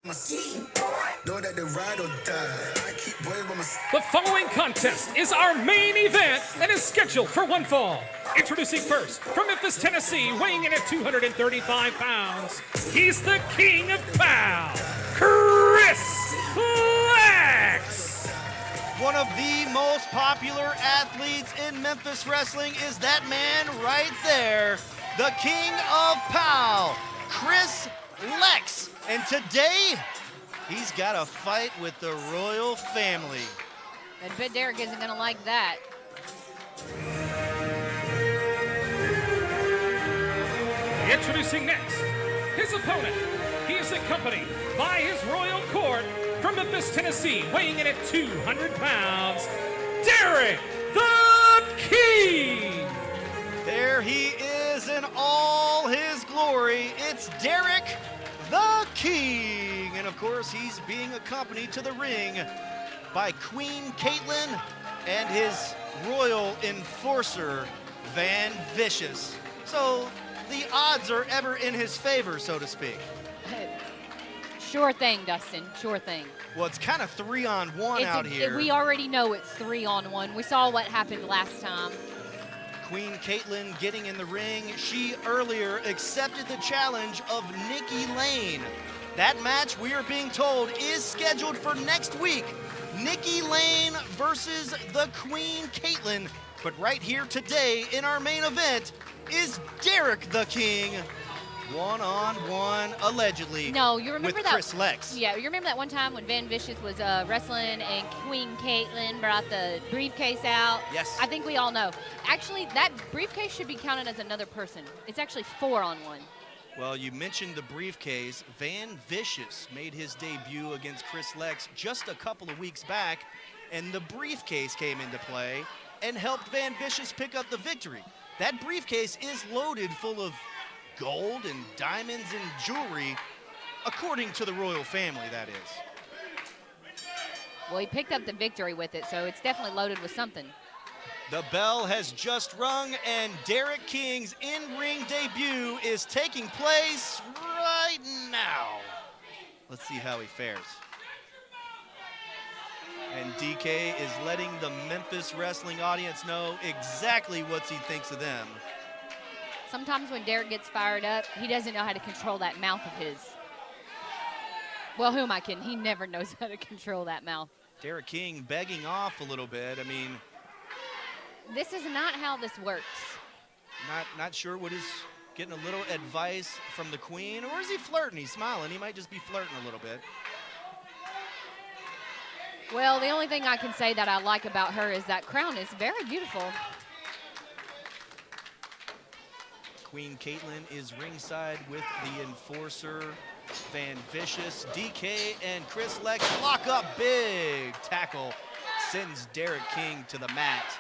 The following contest is our main event and is scheduled for one fall. Introducing first, from Memphis, Tennessee, weighing in at 235 pounds, he's the king of pow, Chris Lexx. One of the most popular athletes in Memphis wrestling is that man right there, the king of pow, Chris Lexx. And today, he's got a fight with the royal family. I bet Derrick isn't gonna like that. Introducing next, his opponent. He is accompanied by his royal court from Memphis, Tennessee, weighing in at 200 pounds, Derrick the King. There he is in all his glory. It's Derrick the King. And of course, he's being accompanied to the ring by Queen Caitlin and his royal enforcer, Van Vicious. So the odds are ever in his favor, so to speak. Sure thing, Dustin, sure thing. Well, it's kind of 3-on-1 out here. We already know it's 3-on-1. We saw what happened last time. Queen Caitlin getting in the ring. She earlier accepted the challenge of Nikki Lane. That match, we are being told, is scheduled for next week. Nikki Lane versus the Queen Caitlin. But right here today in our main event is Derrick the King, one-on-one, allegedly, no, you remember with that, Chris Lexx. Yeah, you remember that one time when Van Vicious was wrestling and Queen Caitlin brought the briefcase out? Yes. I think we all know. Actually, that briefcase should be counted as another person. It's actually 4-on-1. Well, you mentioned the briefcase. Van Vicious made his debut against Chris Lexx just a couple of weeks back, and the briefcase came into play and helped Van Vicious pick up the victory. That briefcase is loaded full of gold and diamonds and jewelry, according to the royal family, that is. Well, he picked up the victory with it, so it's definitely loaded with something. The bell has just rung, and Derrick King's in-ring debut is taking place right now. Let's see how he fares. And DK is letting the Memphis wrestling audience know exactly what he thinks of them. Sometimes when Derrick gets fired up, he doesn't know how to control that mouth of his. Well, who am I kidding? He never knows how to control that mouth. Derrick King begging off a little bit. I mean, this is not how this works. Not sure what is getting a little advice from the queen, or is he flirting? He's smiling. He might just be flirting a little bit. Well, the only thing I can say that I like about her is that crown is very beautiful. Queen Caitlin is ringside with the enforcer, Van Vicious. DK and Chris Lexx lock up. Big tackle sends Derrick King to the mat.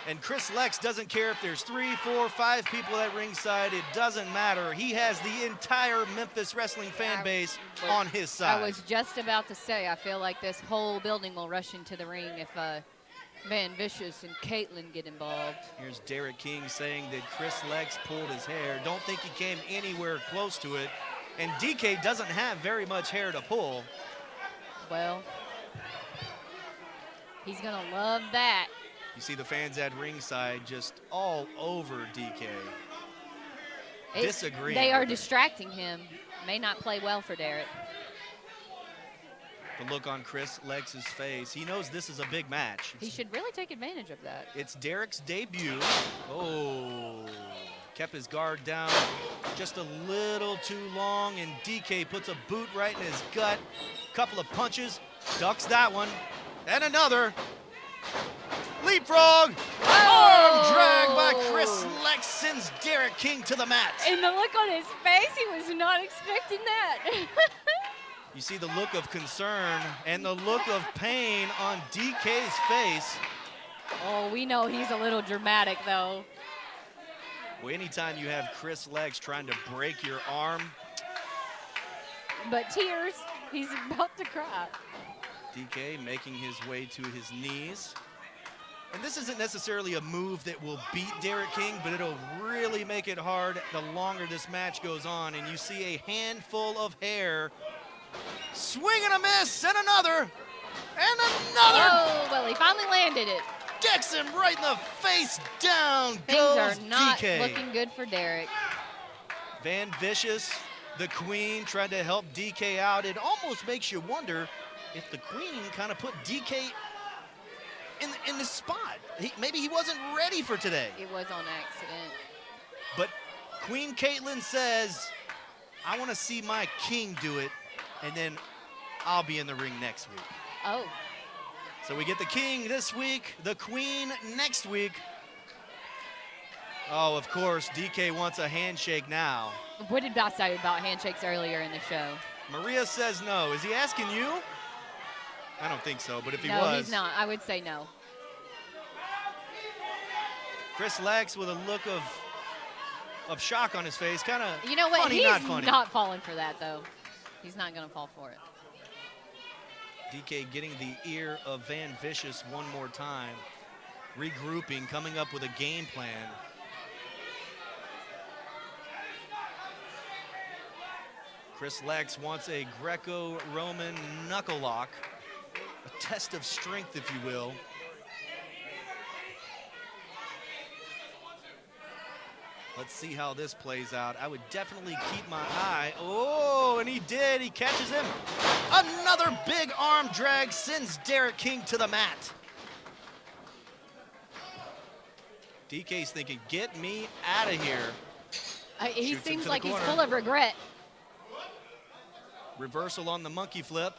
And Chris Lexx doesn't care if there's 3, 4, 5 people at ringside. It doesn't matter. He has the entire Memphis wrestling fan base on his side. I was just about to say, I feel like this whole building will rush into the ring if Van Vicious and Caitlin get involved. Here's Derrick King saying that Chris Lexx pulled his hair. Don't think he came anywhere close to it. And DK doesn't have very much hair to pull. Well, he's gonna love that. You see the fans at ringside just all over DK. Disagreeing. They are distracting him. May not play well for Derrick. The look on Chris Lexx's face. He knows this is a big match. He should really take advantage of that. It's Derrick's debut. Oh, kept his guard down just a little too long, and DK puts a boot right in his gut. Couple of punches, ducks that one, and another. Leapfrog! Arm drag by Chris Lexx sends Derrick King to the mat. And the look on his face, he was not expecting that. You see the look of concern and the look of pain on DK's face. Oh, we know he's a little dramatic, though. Well, anytime you have Chris Lexx trying to break your arm. But tears, he's about to cry. DK making his way to his knees. And this isn't necessarily a move that will beat Derrick King, but it'll really make it hard the longer this match goes on. And you see a handful of hair. Swing and a miss, and another, and another. Oh, well, he finally landed it. Decks him right in the face. Down Things goes are not DK. looking good for Derrick. Van Vicious, the Queen, tried to help DK out. It almost makes you wonder if the Queen kind of put DK in the spot. Maybe he wasn't ready for today. It was on accident. But Queen Caitlin says, I want to see my king do it, and then I'll be in the ring next week. Oh. So we get the king this week, the queen next week. Oh, of course, DK wants a handshake now. What did I say about handshakes earlier in the show? Maria says no. Is he asking you? I don't think so, but if he was. No, he's not. I would say no. Chris Lexx with a look of shock on his face, kind of You know what? funny, He's not funny. not falling for that, though. He's not going to fall for it. DK getting the ear of Van Vicious one more time, regrouping, coming up with a game plan. Chris Lexx wants a Greco-Roman knuckle lock, a test of strength, if you will. Let's see how this plays out. I would definitely keep my eye. Oh, and he did. He catches him. Another big arm drag sends Derrick King to the mat. DK's thinking, get me out of here. He Shoots him seems to the like he's corner. full of regret. Reversal on the monkey flip.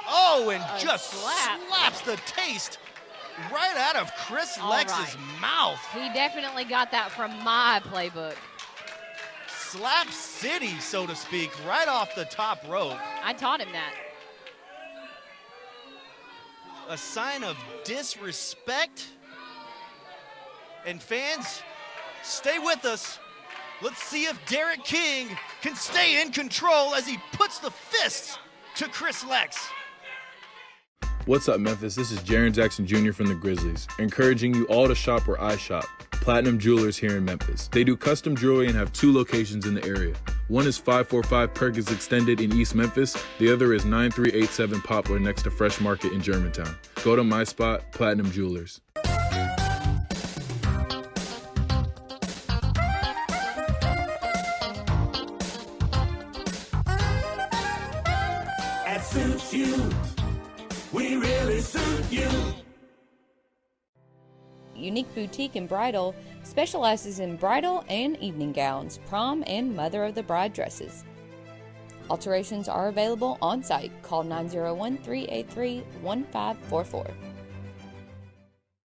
Oh, and A just slap. slaps the taste right out of Chris All Lexx's right. mouth. He definitely got that from my playbook. Slap City, so to speak, right off the top rope. I taught him that. A sign of disrespect. And fans, stay with us. Let's see if Derrick King can stay in control as he puts the fists to Chris Lexx. What's up, Memphis? This is Jaren Jackson Jr. from the Grizzlies, encouraging you all to shop where I shop, Platinum Jewelers here in Memphis. They do custom jewelry and have 2 locations in the area. One is 545 Perkins Extended in East Memphis. The other is 9387 Poplar next to Fresh Market in Germantown. Go to my spot, Platinum Jewelers. That suits you. We really suit you. Unique Boutique and Bridal specializes in bridal and evening gowns, prom and mother of the bride dresses. Alterations are available on site. Call 901-383-1544.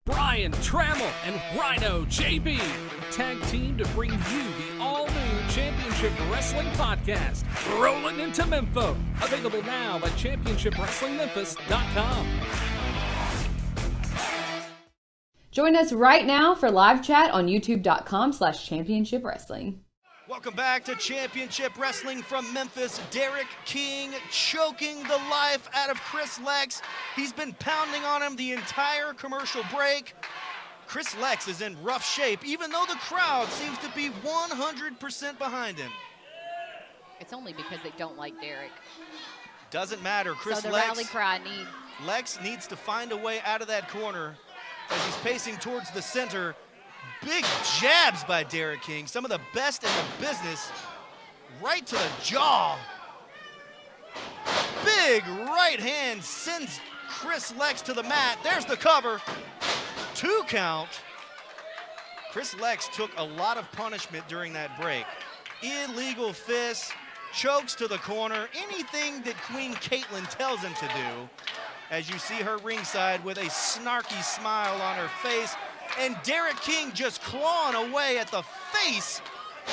Brian Trammell and Rhino JB tag team to bring you the all-new Championship Wrestling podcast, Rolling into Memphis. Available now at championshipwrestlingmemphis.com. Join us right now for live chat on youtube.com/Championship Wrestling. Welcome back to Championship Wrestling from Memphis. Derrick King choking the life out of Chris Lexx. He's been pounding on him the entire commercial break. Chris Lexx is in rough shape, even though the crowd seems to be 100% behind him. It's only because they don't like Derrick. Doesn't matter. Chris So the rally Lexx, cry needs. Lexx needs to find a way out of that corner as he's pacing towards the center. Big jabs by Derrick King, some of the best in the business, right to the jaw. Big right hand sends Chris Lexx to the mat. There's the cover. 2 count. Chris Lexx took a lot of punishment during that break. Illegal fists, chokes to the corner, anything that Queen Caitlin tells him to do. As you see her ringside with a snarky smile on her face. And Derrick King just clawing away at the face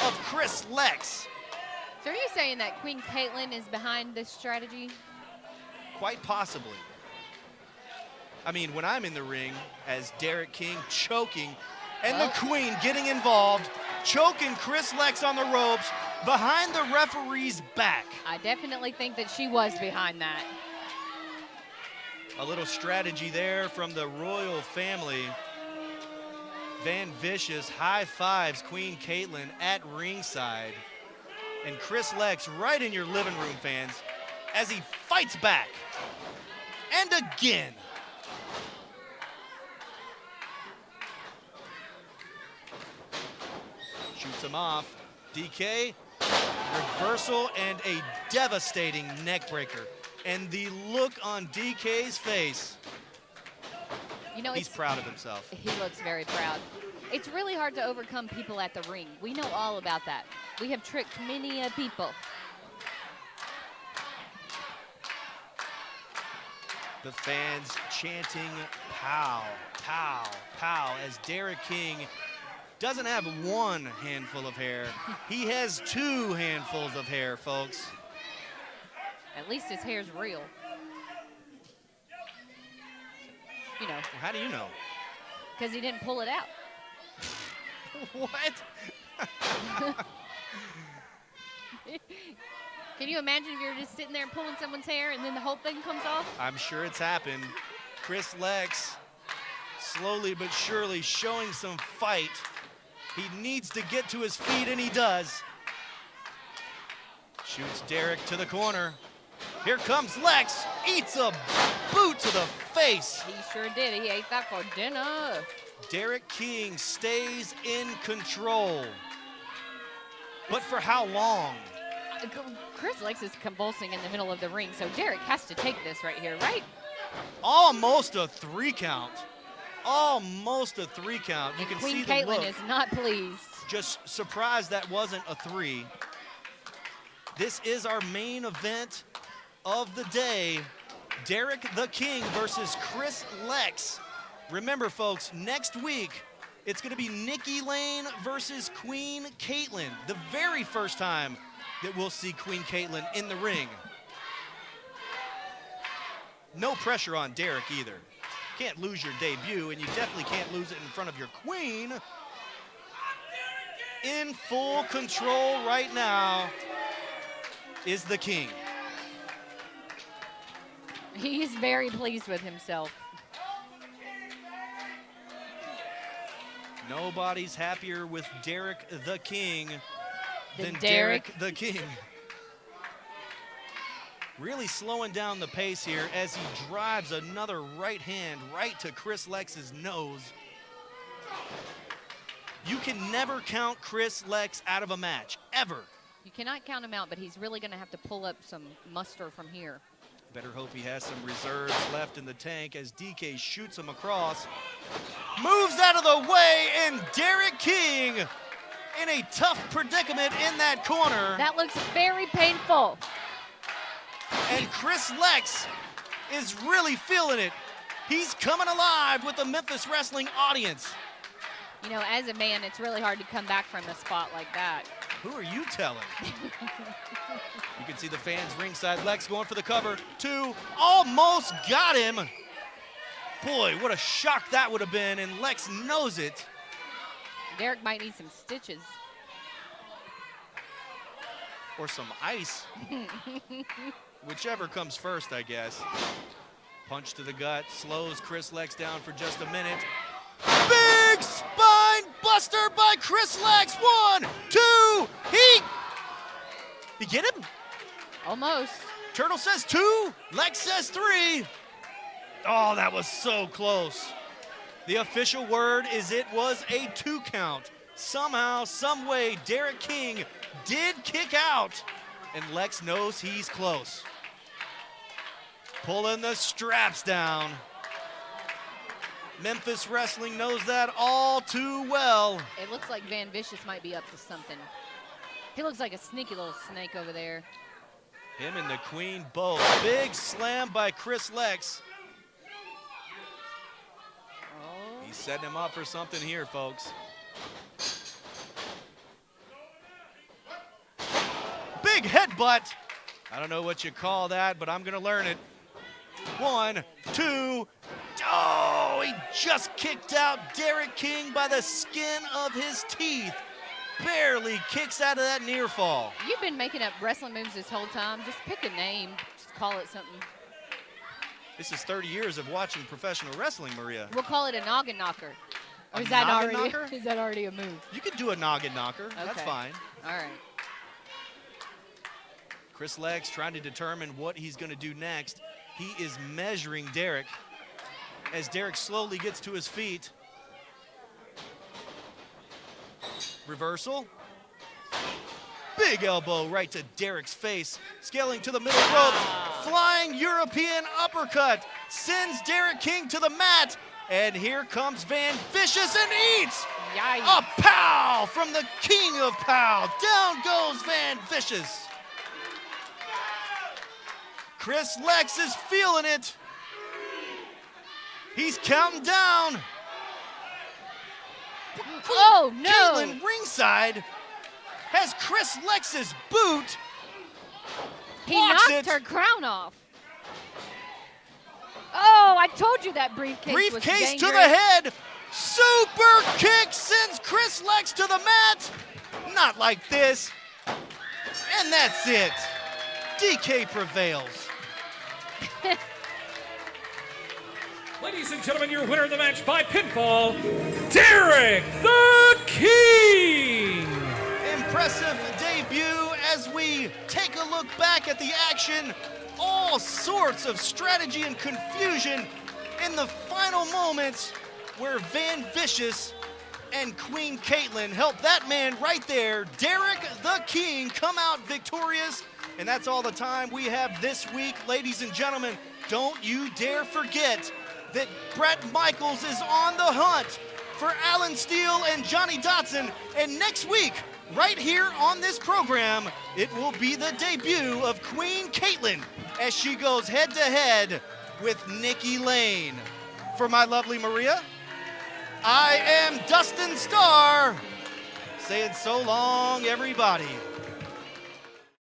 of Chris Lexx. So are you saying that Queen Caitlin is behind this strategy? Quite possibly. I mean, when I'm in the ring as Derrick King choking and the Queen getting involved, choking Chris Lexx on the ropes behind the referee's back. I definitely think that she was behind that. A little strategy there from the royal family. Van Vicious high fives Queen Caitlin at ringside. And Chris Lexx right in your living room, fans, as he fights back. And again. Shoots him off. DK, reversal and a devastating neck breaker. And the look on DK's face, you know, he's proud of himself. He looks very proud. It's really hard to overcome people at the ring. We know all about that. We have tricked many people. The fans chanting pow, pow, pow as Derrick King doesn't have one handful of hair. He has 2 handfuls of hair, folks. At least his hair's real. You know. Well, how do you know? Because he didn't pull it out. What? Can you imagine if you're just sitting there and pulling someone's hair and then the whole thing comes off? I'm sure it's happened. Chris Lexx slowly but surely showing some fight. He needs to get to his feet, and he does. Shoots Derrick to the corner. Here comes Lexx, eats a boot to the face. He sure did. He ate that for dinner. Derrick King stays in control. But for how long? Chris Lexx is convulsing in the middle of the ring, so Derrick has to take this right here, right? Almost a 3 count. Almost a 3 count. You can Queen see the Caitlin look. is not pleased. Just surprised that wasn't a 3. This is our main event of the day. Derrick the King versus Chris Lexx. Remember, folks, next week, it's going to be Nikki Lane versus Queen Caitlin. The very first time that we'll see Queen Caitlin in the ring. No pressure on Derrick either. Can't lose your debut, and you definitely can't lose it in front of your queen. In full control right now is the King. He's very pleased with himself. Nobody's happier with Derrick the King than Derrick the King. Really slowing down the pace here as he drives another right hand right to Chris Lexx's nose. You can never count Chris Lexx out of a match, ever. You cannot count him out, but he's really going to have to pull up some muster from here. Better hope he has some reserves left in the tank as DK shoots him across. Moves out of the way, and Derrick King in a tough predicament in that corner. That looks very painful. And Chris Lexx is really feeling it. He's coming alive with the Memphis Wrestling audience. You know, as a man, it's really hard to come back from a spot like that. Who are you telling? You can see the fans ringside. Lexx going for the cover. 2, almost got him. Boy, what a shock that would have been, and Lexx knows it. Derrick might need some stitches. Or some ice. Whichever comes first, I guess. Punch to the gut, slows Chris Lexx down for just a minute. Big spine buster by Chris Lexx. 1, 2, he get him? Almost. Turtle says 2, Lexx says 3. Oh, that was so close. The official word is it was a 2 count. Somehow, some way, Derrick King did kick out, and Lexx knows he's close. Pulling the straps down. Memphis Wrestling knows that all too well. It looks like Van Vicious might be up to something. He looks like a sneaky little snake over there. Him and the Queen both. Big slam by Chris Lexx. Oh. He's setting him up for something here, folks. Big headbutt. I don't know what you call that, but I'm going to learn it. 1, 2. Oh, he just kicked out Derrick King by the skin of his teeth. Barely kicks out of that near fall. You've been making up wrestling moves this whole time. Just pick a name. Just call it something. This is 30 years of watching professional wrestling, Maria. We'll call it a noggin knocker. Or A is that noggin already knocker? is that already a move? You could do a noggin knocker. That's Okay. fine. All right. Chris Lexx trying to determine what he's going to do next. He is measuring Derrick as Derrick slowly gets to his feet. Reversal. Big elbow right to Derrick's face. Scaling to the middle ropes. Flying European uppercut. Sends Derrick King to the mat. And here comes Van Vicious and eats. Yikes. A pow from the king of pow. Down goes Van Vicious. Chris Lexx is feeling it. He's counting down. Oh, no. Caitlin ringside has Chris Lexx's boot. He blocks knocked it. her crown off. Oh, I told you that briefcase was Briefcase to dangerous. the head. Super kick sends Chris Lexx to the mat. Not like this. And that's it. DK prevails. Ladies and gentlemen, your winner of the match by pinfall, Derrick the King! Impressive debut as we take a look back at the action. All sorts of strategy and confusion in the final moments where Van Vicious and Queen Caitlin helped that man right there, Derrick the King, come out victorious. And that's all the time we have this week, ladies and gentlemen. Don't you dare forget that Brett Michaels is on the hunt for Alan Steele and Johnny Dotson. And next week, right here on this program, it will be the debut of Queen Caitlin as she goes head-to-head with Nikki Lane. For my lovely Maria, I am Dustin Starr, saying so long, everybody.